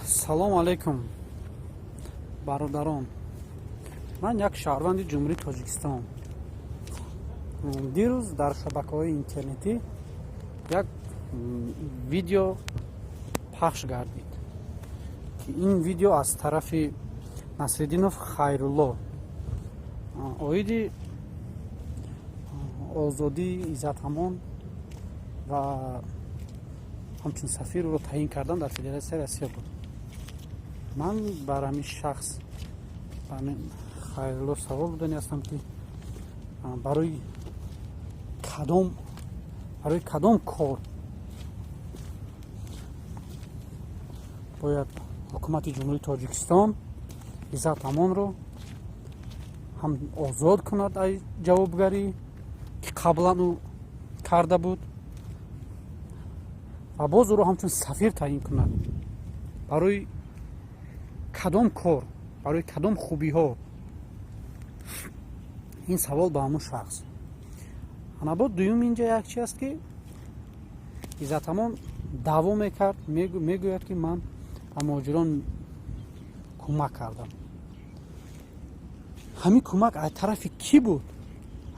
салом алейкум бародарон, ман як шаҳрванди ҷумҳурии Тоҷикистон. дирӯз дар шабакаҳои интернетӣ як видео пахш гардид, ки ин видео аз тарафи Насриддинов Хайрулло оиди озодии Иззатамон ва ҳамчун сафир ӯро таъин кардан дар Федератсияи Россия буд. ман бар ҳамин шахс Хайрулло савол будани ҳастам, ки барои кадом кор бояд ҳукумати ҷумҳурии Тоҷикистон Иззатамонро ҳам озод кунад аз ҷавобгарӣ, ки қаблан ӯ карда буд, ва боз ӯро ҳамчун сафир таъин кунад. барои кадом кор, барои кадом хубиҳо? ин савол ба ҳамон шахс. анабод дуюм инҷа як чи аст, ки Иззатамон даъво мекард, мегӯяд, ки ман ба муҳоҷирон кӯмак кардам. ҳамин кӯмак аз тарафи кӣ буд?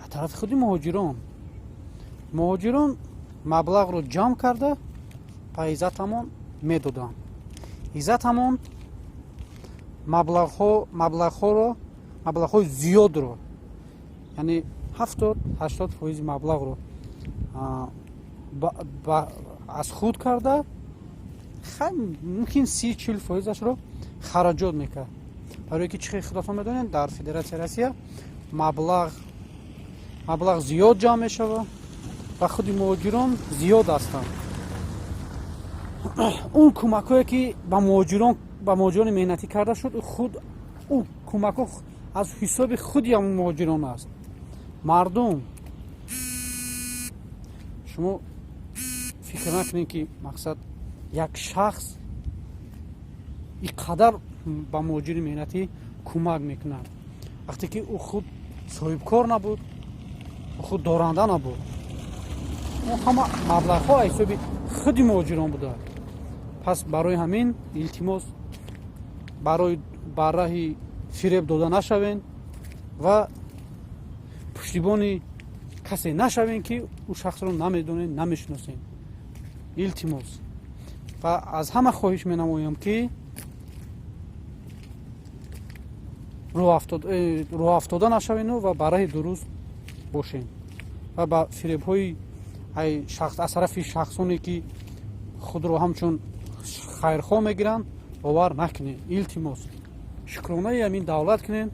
аз тарафи худи муҳоҷирон. муҳоҷирон маблағро ҷамъ карда ба Иззатамон медоданд. Иззатамон маблағҳои зиёдро, яъне 70-80% маблағро аз худ карда, мумкин 30-40%-ашро хараҷот мекард. барое ки чихе худатон медонед, дар Федератсияи Россия маблағ зиёд ҷамъ мешавад ва худи муҳоҷирон зиёд ҳастанд. он кӯмакҳое ки ба муҳоҷирони меҳнатӣ карда шуд, ӯ кӯмакҳо аз ҳисоби худи ҳамон муҳоҷирон аст. мардум, шумо фикр накунед, ки мақсад як шахс ин қадар ба муҳоҷири меҳнатӣ кӯмак мекунад, вақте ки ӯ худ соҳибкор набуд, ӯ худ доранда набуд. ӯ ҳама маблағҳо аз ҳисоби худи муҳоҷирон буданд. пас барои ҳамин илтимос, барои бар раҳи фиреб дода нашавен ва пуштибони касе нашавен, ки ӯ шахсро намедонем, намешиносем. илтимос. ва аз ҳама хоҳиш менамоям, ки роҳафтода нашавену ва бар раҳи дуруст бошем ва ба фиребҳои аз тарафи шахсоне, ки худро ҳамчун хайрхоҳ мегиранд, бовар накунем. илтимос, шукронаи ҳамин давлат кунем.